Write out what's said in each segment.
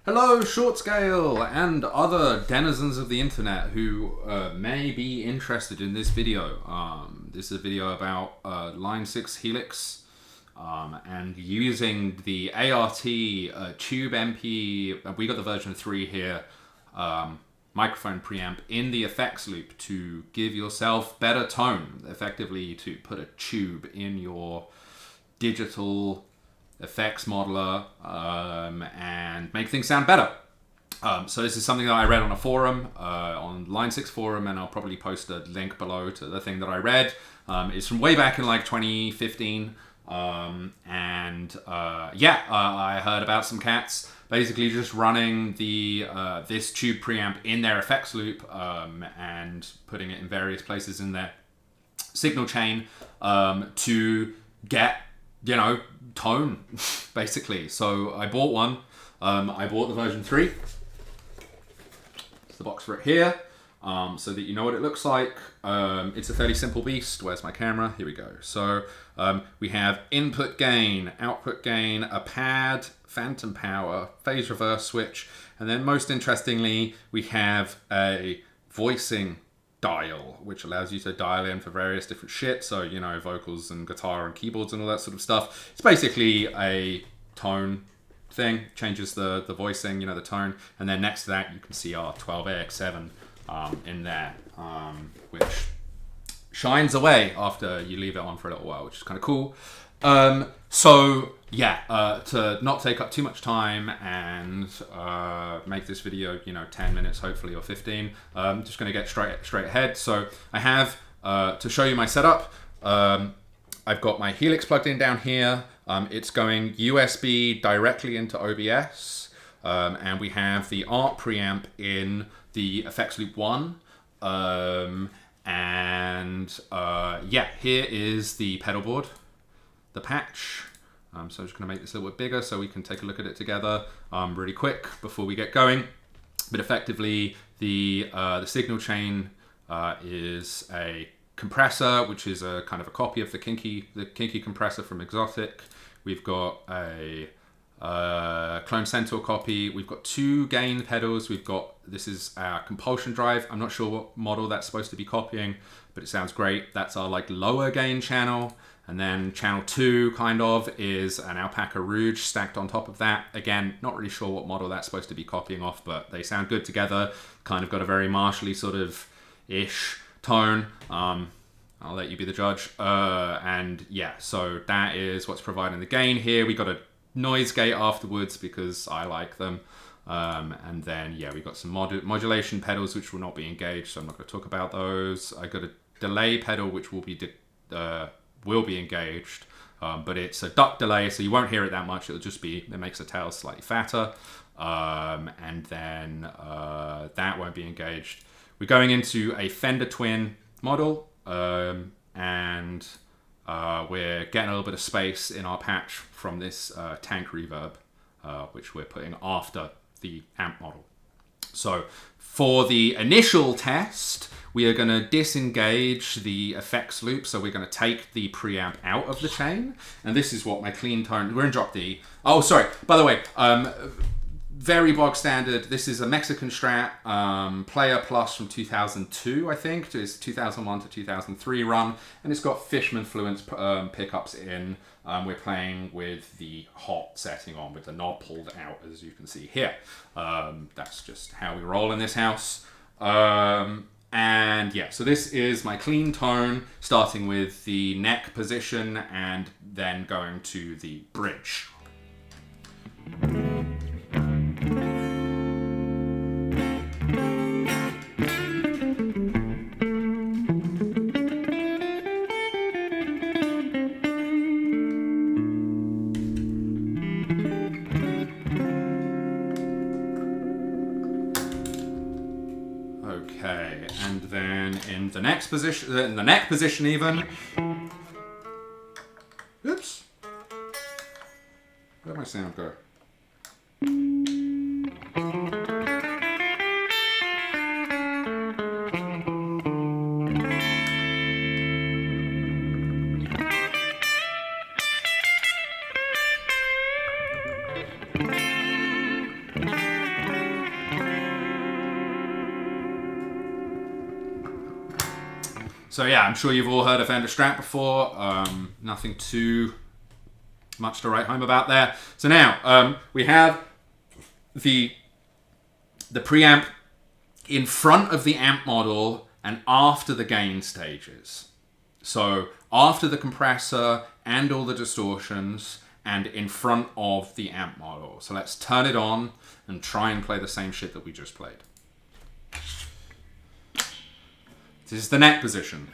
Hello, short scale and other denizens of the internet who may be interested in this video. This is a video about Line6 Helix and using the ART Tube MP. We got the version 3 here. Microphone preamp in the effects loop to give yourself better tone, effectively to put a tube in your digital effects modeler and make things sound better. So this is something that I read on a forum, on Line6 forum, and I'll probably post a link below to the thing that I read. It's from way back in like 2015. I heard about some cats basically just running the this tube preamp in their effects loop and putting it in various places in their signal chain to get, tone, basically. So I bought one. I bought the version 3. It's the box for it here, so that you know what it looks like. It's a fairly simple beast. Where's my camera? Here we go. So we have input gain, output gain, a pad, phantom power, phase reverse switch, and then most interestingly, we have a voicing dial, which allows you to dial in for various different shit. So, vocals and guitar and keyboards and all that sort of stuff. It's basically a tone thing, changes the voicing, the tone. And then next to that, you can see our 12AX7 in there, which shines away after you leave it on for a little while, which is kind of cool. To not take up too much time and make this video, 10 minutes hopefully, or 15, I'm just going to get straight ahead. So I have, to show you my setup, I've got my Helix plugged in down here. It's going USB directly into OBS, and we have the ART preamp in the effects loop 1. Here is the pedal board, the patch. So I'm just going to make this a little bit bigger so we can take a look at it together really quick before we get going. But effectively, the signal chain is a compressor, which is a kind of a copy of the Kinky compressor from Exotic. We've got a Clone Centaur copy. We've got 2 gain pedals. This is our compulsion drive. I'm not sure what model that's supposed to be copying, but it sounds great. That's our lower gain channel. And then channel 2 is an Alpaca Rouge stacked on top of that. Again, not really sure what model that's supposed to be copying off, but they sound good together. Kind of got a very Marshally sort of ish tone. I'll let you be the judge. So that is what's providing the gain here. We got a noise gate afterwards because I like them. And then, we got some modulation pedals which will not be engaged, so I'm not going to talk about those. I got a delay pedal which will be engaged, but it's a duck delay, so you won't hear it that much. It makes the tail slightly fatter, and then that won't be engaged. We're going into a Fender Twin model, and we're getting a little bit of space in our patch from this tank reverb, which we're putting after the amp model. So for the initial test, we are going to disengage the effects loop. So we're going to take the preamp out of the chain. And this is what my clean tone, we're in drop D. Oh, sorry. By the way, very bog standard. This is a Mexican Strat Player Plus from 2002, I think. It's 2001 to 2003 run. And it's got Fishman Fluence pickups in. We're playing with the hot setting on with the knob pulled out, as you can see here. That's just how we roll in this house. So this is my clean tone, starting with the neck position and then going to the bridge. Okay, and then in the next position, in the neck position even. Oops. Where'd my sound go? So yeah, I'm sure you've all heard of Fender Strat before. Nothing too much to write home about there. So now we have the preamp in front of the amp model and after the gain stages. So after the compressor and all the distortions and in front of the amp model. So let's turn it on and try and play the same shit that we just played. This is the neck position.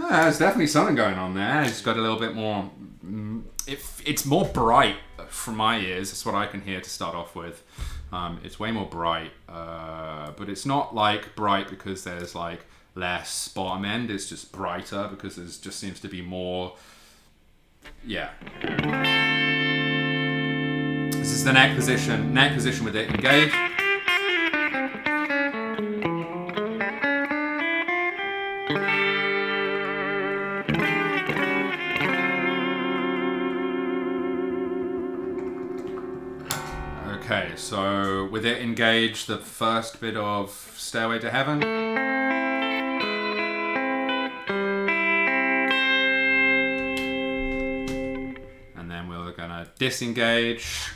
There's definitely something going on there. It's got a little bit more... It's more bright from my ears. That's what I can hear to start off with. It's way more bright. But it's not like bright because there's like less bottom end. It's just brighter because there just seems to be more... Yeah. This is the neck position. Neck position with it engaged. Okay, so with it engaged, the first bit of Stairway to Heaven. And then we're gonna disengage.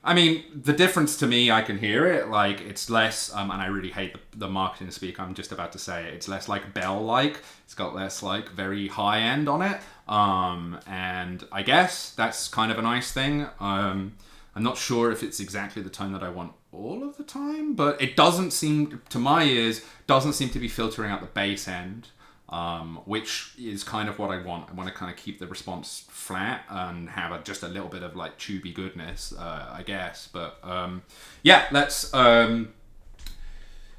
I mean, the difference to me, I can hear it, like, it's less, and I really hate the marketing speak, I'm just about to say it, it's less, like, bell-like, it's got less, like, very high-end on it, and I guess that's kind of a nice thing. I'm not sure if it's exactly the tone that I want all of the time, but it doesn't seem, to my ears, doesn't seem to be filtering out the bass end, which is kind of what I want. I want to kind of keep the response flat and have just a little bit of like tubey goodness, I guess. But yeah, let's do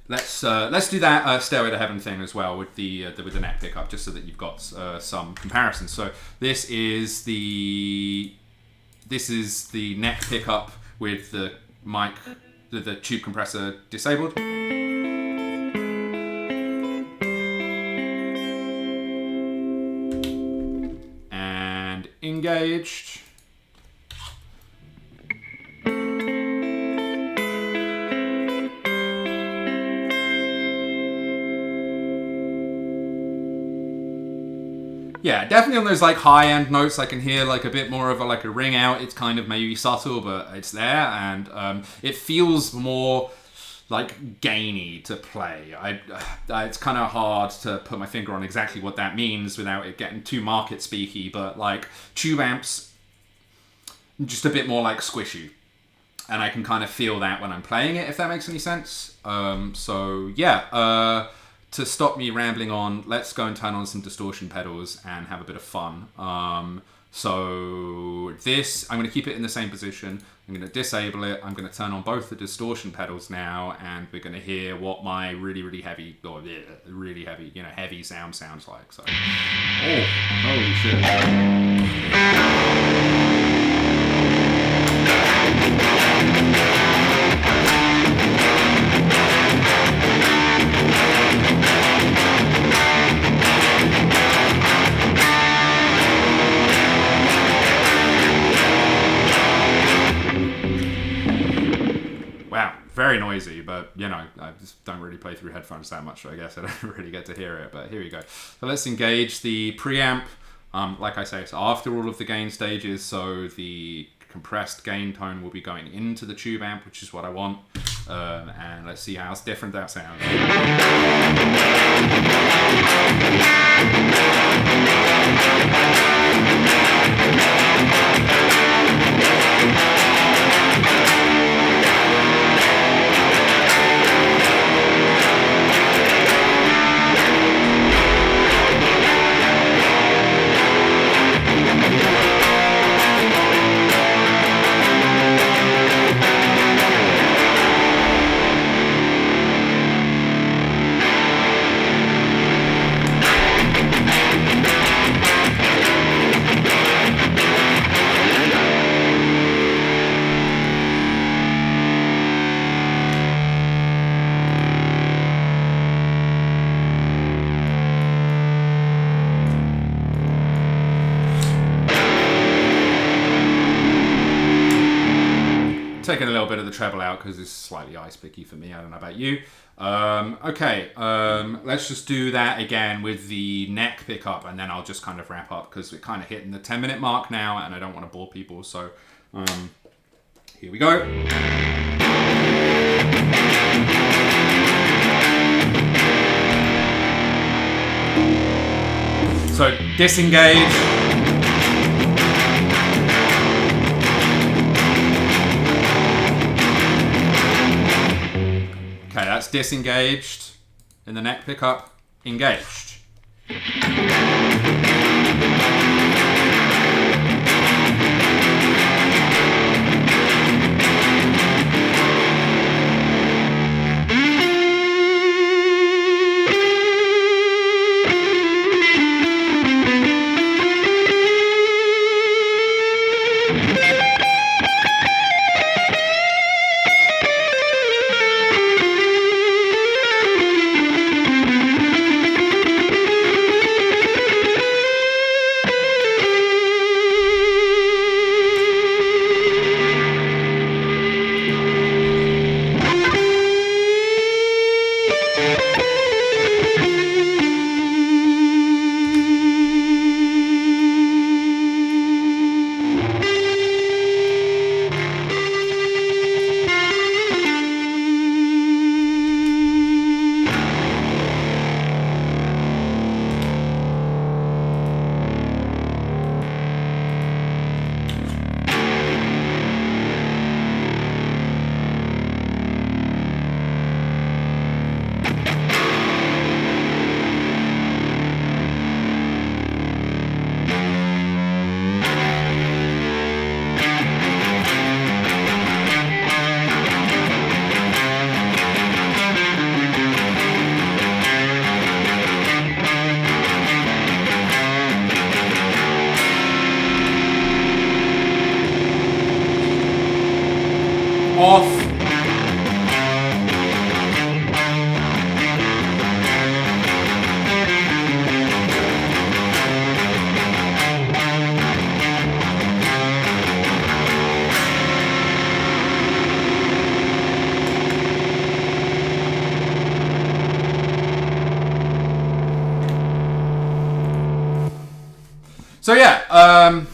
that Stairway to Heaven thing as well with the neck pickup, just so that you've got some comparison. So this is the neck pickup with the mic, the tube compressor disabled. Engaged. Yeah, definitely on those like high-end notes I can hear like a bit more of a ring out. It's kind of maybe subtle, but it's there, and it feels more like gainy to play. It's kind of hard to put my finger on exactly what that means without it getting too market speaky, but like tube amps, just a bit more like squishy. And I can kind of feel that when I'm playing it, if that makes any sense. So yeah, to stop me rambling on, let's go and turn on some distortion pedals and have a bit of fun. So this, I'm going to keep it in the same position. I'm going to disable it. I'm going to turn on both the distortion pedals now, and we're going to hear what my really heavy, or really heavy, heavy sounds like. So, oh, holy shit. Very noisy, but I just don't really play through headphones that much, so I guess I don't really get to hear it, but here we go. So let's engage the preamp. Like I say, it's after all of the gain stages, so the compressed gain tone will be going into the tube amp, which is what I want, and let's see how different that sounds. taken a little bit of the treble out because it's slightly ice picky for me. I don't know about you. Okay, let's just do that again with the neck pickup, and then I'll just kind of wrap up because we're kind of hitting the 10-minute mark now, and I don't want to bore people. So here we go. So disengage. Okay, that's disengaged in the neck pickup, engaged. Off. So yeah,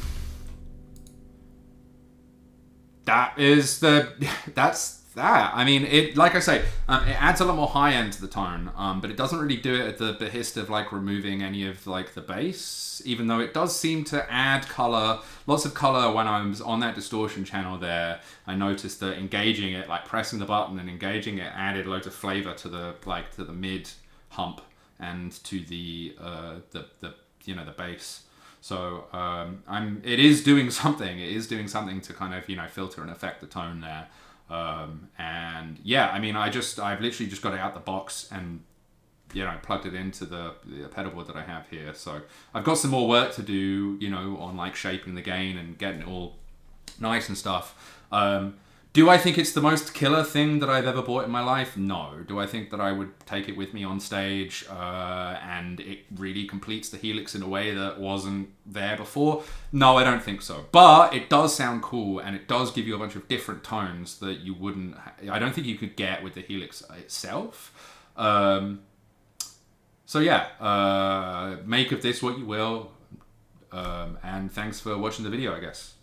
that's that. I mean, it, like I say, it adds a lot more high end to the tone, but it doesn't really do it at the behest of like removing any of like the bass, even though it does seem to add color, lots of color. When I was on that distortion channel there, I noticed that engaging it, like pressing the button and engaging it, added loads of flavor to the mid hump and to the the bass. So it is doing something. It is doing something to kind of filter and affect the tone there. And yeah, I mean, I've literally just got it out the box and plugged it into the pedal board that I have here. So I've got some more work to do, on like shaping the gain and getting it all nice and stuff. Do I think it's the most killer thing that I've ever bought in my life? No. Do I think that I would take it with me on stage and it really completes the Helix in a way that wasn't there before? No, I don't think so. But it does sound cool, and it does give you a bunch of different tones that you wouldn't... I don't think you could get with the Helix itself. So yeah, make of this what you will. And thanks for watching the video, I guess.